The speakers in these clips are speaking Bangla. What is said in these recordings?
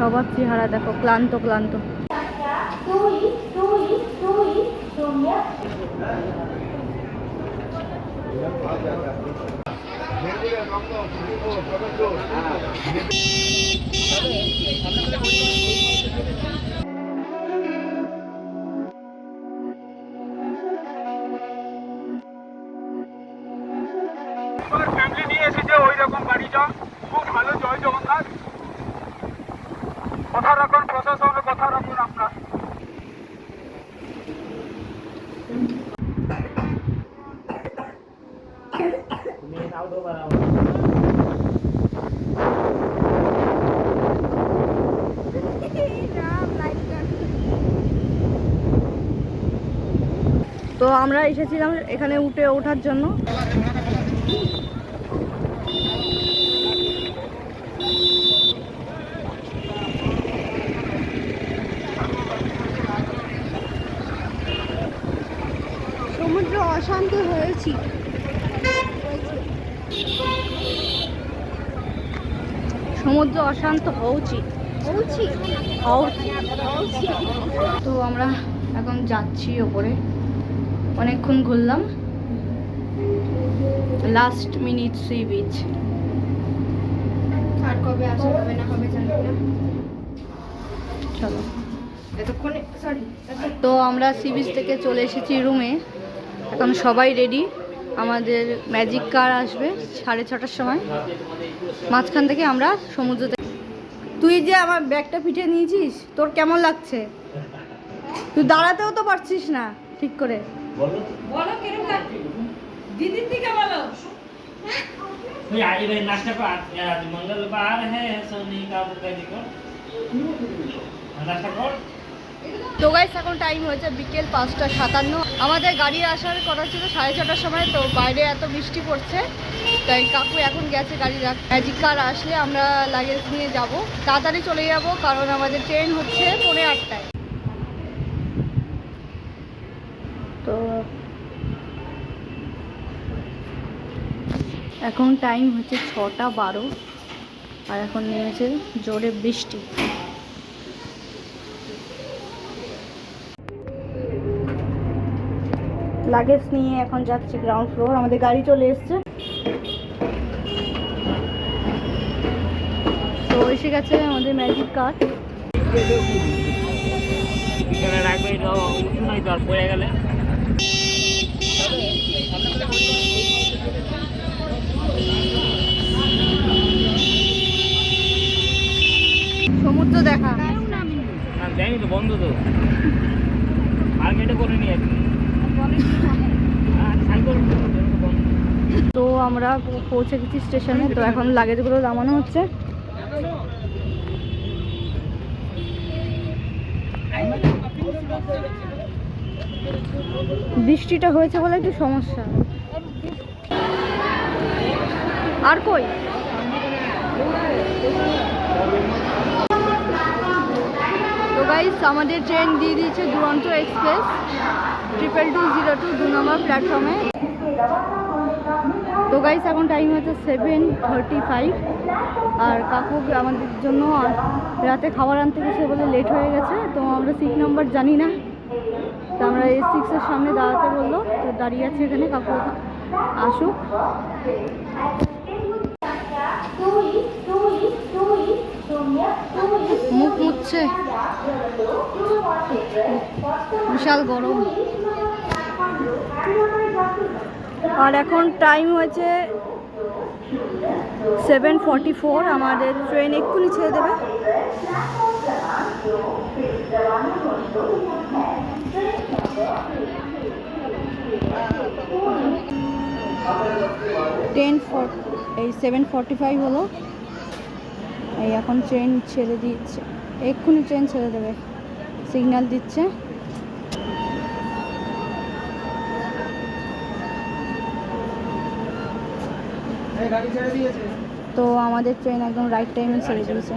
সবার চেহারা দেখো, ক্লান্ত ক্লান্ত। ফ্যামিলি নিয়ে এসেছে ওই রকম গাড়ি চা খুব ভালো। জয় জগন্নাথ। কথা রাখুন প্রশাসনের, কথা রাখুন আপনার। তো আমরা এসেছিলাম এখানে ওঠার জন্য। সমুদ্র অশান্ত হয়েছি, সমুদ্র অশান্ত হউছি। তো আমরা এখন যাচ্ছি ওপরে, অনেকক্ষণ ঘুরলাম। Last minute sea beach. আর কবে আসা হবে না হবে জানি না। চলো। এতক্ষণে সরি। তো আমরা সি বিচ থেকে চলে এসেছি রুমে। এখন সবাই রেডি। আমাদের ম্যাজিক কার আসবে 6:30টার সময়। মাঝখান থেকে আমরা সমুদ্রতে। তুই যে আমার ব্যাগটা পিঠে নিয়েছিস, তোর কেমন লাগছে? তুই দাঁড়াতেও তো পারছিস না ঠিক করে। বলো কেমন লাগছে দিদির দিকে বলো। आई भाई नाश्ता को आज मंगलवार है सोनी का बुधवार को नाश्ता कर। তো গাইস এখন টাইম হয়েছে বিকেল 5:57। আমাদের গাড়ি আসার কথা ছিল 6:30টার সময়। তো বাইরে এত বৃষ্টি পড়ছে, তাই কাকু এখন গেছে গাড়ি রাখ। ম্যাজিক কার আসলে আমরা লাগেজ নিয়ে যাব, তাড়াতাড়ি চলে যাব, কারণ আমাদের ট্রেন হচ্ছে 8:45টায়। তো এখন টাইম হচ্ছে 6:12 আর এখন নেমেছে জোরে বৃষ্টি। লাগেজ নিয়ে এখন যাচ্ছি গ্রাউন্ড ফ্লোর। আমাদের গাড়ি চলে এসছে। তো এসে গেছে আমাদের ম্যাজিক কার। এখানে রাখবে উঠু নাই তো আর পড়ে গেলে। সমুদ্র দেখা। না যাইনি তো, বন্ধ তো, মার্কেটে করে নিয়ে আসি। তো আমরা পৌঁছে গেছি স্টেশনে। তো এখন লাগেজগুলো নামানো হচ্ছে। বৃষ্টিটা হয়েছে বলে একটু সমস্যা। আর কই তো গাইস, আমাদের ট্রেন দিয়ে দিয়েছে দুরন্ত এক্সপ্রেস 22202 2 নম্বর প্ল্যাটফর্মে। তো গাইস এখন টাইম হচ্ছে 7:35 আর কাকু আমাদের জন্য রাতে খাবার আনতে গেছে বলে লেট হয়ে গেছে। তো আমরা সিট নাম্বার জানি না, তো আমরা A6-এর সামনে দাঁড়াতে বললো। তো দাঁড়িয়ে আছে এখানে, কাকু আসুক। মুখ মুছছে, বিশাল গরম। আর এখন টাইম হয়েছে 7:44। আমাদের ট্রেন এক্ষুনি ছেড়ে দেবে। এই 7:45 হলো। এই এখন ট্রেন ছেড়ে দিচ্ছে, এক্ষুনি ট্রেন ছেড়ে দেবে, সিগন্যাল দিচ্ছে। তো আমাদের ট্রেন একদম রাইট টাইমে ছেড়ে দিয়েছে।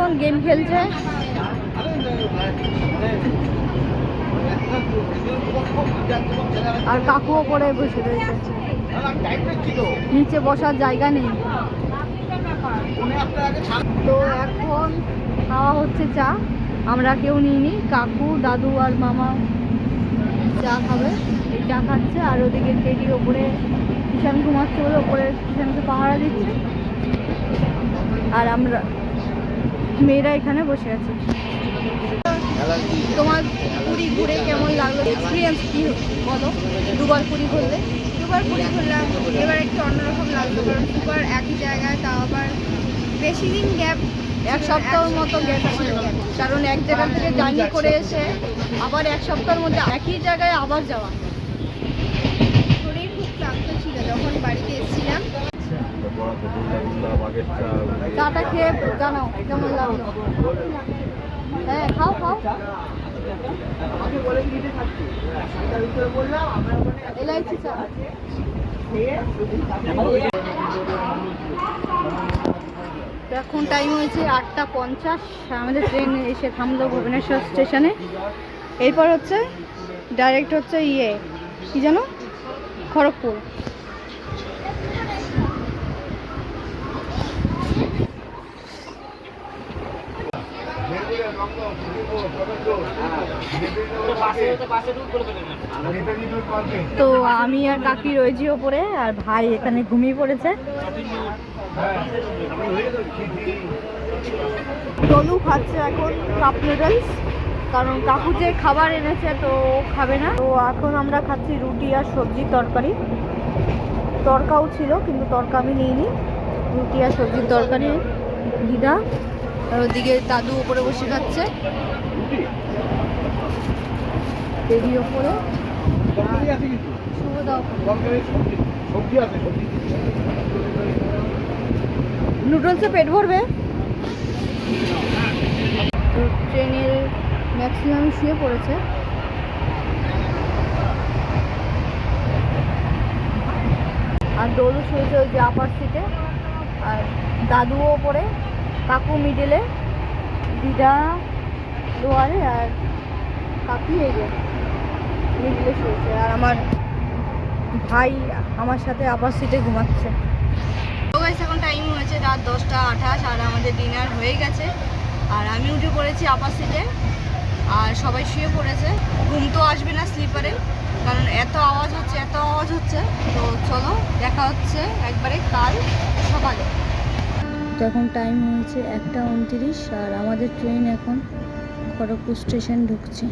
দুজন গেম খেলছে। আর কাকু ওপরে বসে রয়েছে, নিচে বসার জায়গা নেই। তো এখন খাওয়া হচ্ছে চা, আমরা কেউ নিইনি, কাকু দাদু আর মামা চা খাবে, এই চা খাচ্ছে। আর ওদিকে টেডি ওপরে কিষান ঘুমাচ্ছে বলে ওপরে কিষানকে পাহারা দিচ্ছে, আর আমরা মেয়েরা এখানে বসে আছি। তোমার পুরী ঘুরে কেমন লাগলো, এক্সপিরিয়েন্স কি বলো? দুবার পুরী ঘুরলে? দুবার পুরী ঘুরলাম, এবার একটু অন্যরকম লাগলো, কারণ দুবার একই জায়গায়, তাও আবার বেশি দিন গ্যাপ, এক সপ্তাহের মতো গ্যাপ ছিল, কারণ এক জায়গা থেকে জার্নি করে এসে আবার এক সপ্তাহের মধ্যে একই জায়গায় আবার যাওয়া। শরীর খুব ক্লান্ত ছিল যখন বাড়িতে এসেছিলাম। চাটা খেয়ে জানাও কেমন লাগলো। হ্যাঁ খাও খাও, এলাইচি চা। এখন টাইম হয়েছে 8:50, আমাদের ট্রেন এসে থামলো ভুবনেশ্বর স্টেশনে। এরপর হচ্ছে ডাইরেক্ট হচ্ছে কি জানো, খড়গপুর। তো আমি আর কাকি রয়েছি ওপরে, আর ভাই এখানে ঘুমিয়ে পড়েছে। তনু খাচ্ছে এখন কাপ নুডলস, কারণ কাকু যে খাবার এনেছে তো খাবে না। তো এখন আমরা খাচ্ছি রুটি আর সবজির তরকারি, তরকাও ছিল কিন্তু তরকা আমি নিইনি, রুটি আর সবজির তরকারি দিদা। আর ওদিকে দাদু উপরে বসে খাচ্ছে, দেবী ওপরে। নুডলসে পেট ভরবে। তো ট্রেনের ম্যাক্সিমাম শুয়ে পড়েছে, আর দোলু শুয়েছে ওই যে আপার সিটে, আর দাদুও ওপরে, কাকু মিডলে, দিদা লোয়ারে, আর কাকি এই যে মিডলে শুয়েছে, আর আমার ভাই আমার সাথে আপার সিটে ঘুমাচ্ছে। এখন টাইম হয়েছে রাত 10:28, আর আমাদের ডিনার হয়ে গেছে, আর আমি উঠে পড়েছি আপার সিটে, আর সবাই শুয়ে পড়েছে। ঘুম তো আসবে না স্লিপারে, কারণ এত আওয়াজ হচ্ছে। তো চলো দেখা হচ্ছে একবারে কাল সকালে। তো এখন টাইম হয়েছে 1:29, আর আমাদের ট্রেন এখন খড়গপুর স্টেশন ঢুকছে।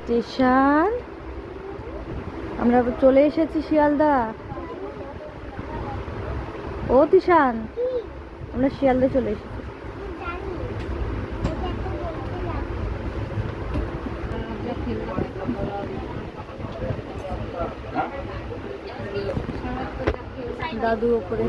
স্টেশন, আমরা চলে এসেছি শিয়ালদা। ও তিশান, আমরা শিয়ালদা চলে এসেছি। দাদু ওপরে।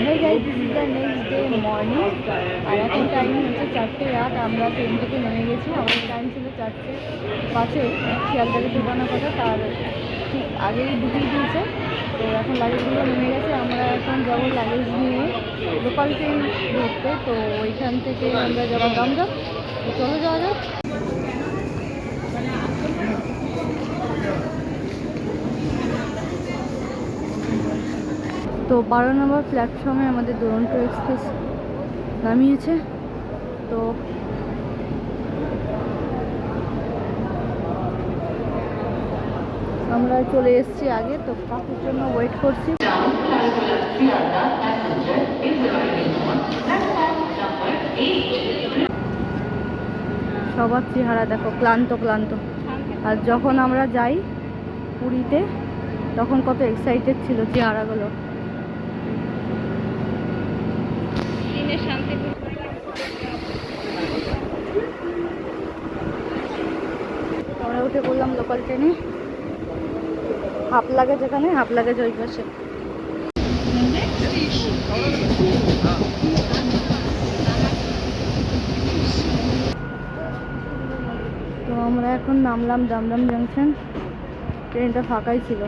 Hey guys, this is the next day morning. আর এখন টাইম হচ্ছে 4টে রাত। আমরা ট্রেন থেকে নেমে গেছি। আমাদের টাইম ছিল 4:05 শিয়ালদাকে ঢোকানোর কথা, তার ঠিক আগেই ঢুকিয়ে দিয়েছে। তো এখন লাগেজগুলো নেমে গেছে। আমরা এখন যাবো লাগেজ নিয়ে লোকাল ট্রেন ধরতে। তো ওইখান থেকে আমরা যাবো দমদম। তো চলো যাওয়া যাক। তো 12 নম্বর প্ল্যাটফর্মে আমাদের দুরন্ত এক্সপ্রেস নামিয়েছে। তো আমরা চলে এসেছি আগে। তো কাকুর জন্য ওয়েট করছি। সবার চেহারা দেখো ক্লান্ত ক্লান্ত। আর যখন আমরা যাই পুরীতে তখন কত এক্সাইটেড ছিল চেহারাগুলো। দিনের শান্তি। আমরা উঠে পড়লাম লোকাল ট্রেনে। হাফ লাগেজ এখানে, হাফ লাগেজ ওই পাশে। তো আমরা এখন নামলাম দমদম জাংশন। ট্রেনটা ফাঁকাই ছিল।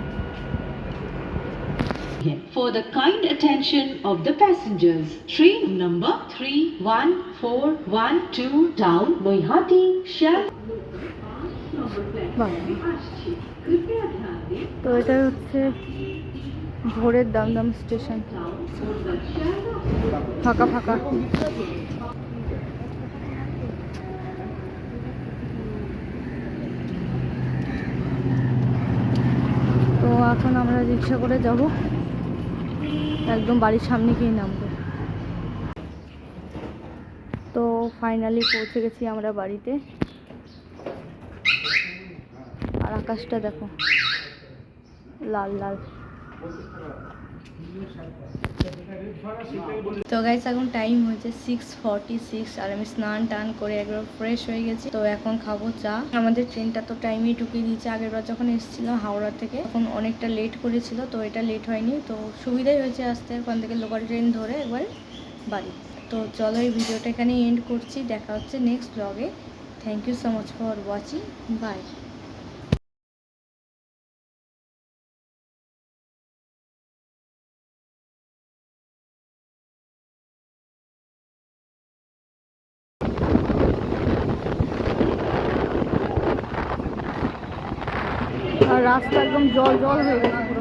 For the kind attention of the passengers, train number 31412 down Noihati shall তো এটা হচ্ছে ভোরের দমদম স্টেশন, ফাঁকা ফাঁকা। তো এখন আমরা রিক্সা করে যাব, একদম বাড়ির সামনে গিয়ে নামবো। তো ফাইনালি পৌঁছে গেছি আমরা বাড়িতে। আর আকাশটা দেখো লাল লাল। তো গাইস এখন টাইম হয়েছে 6:46 আর আমি স্নান টান করে একবার ফ্রেশ হয়ে গেছি। তো এখন খাবো চা। আমাদের ট্রেনটা তো টাইমেই ঢুকিয়ে দিয়েছে। আগেরবার যখন এসেছিলাম হাওড়া থেকে তখন অনেকটা লেট করেছিল, তো এটা লেট হয়নি। তো সুবিধাই হয়েছে আসতে, ওখান থেকে লোকাল ট্রেন ধরে একবার বাড়ি। তো চলো এই ভিডিওটা এখানে এন্ড করছি। দেখা হচ্ছে নেক্সট ব্লগে। Thank you so much for watching. Bye. আর রাস্তা একদম জল জল হয়ে গেছে।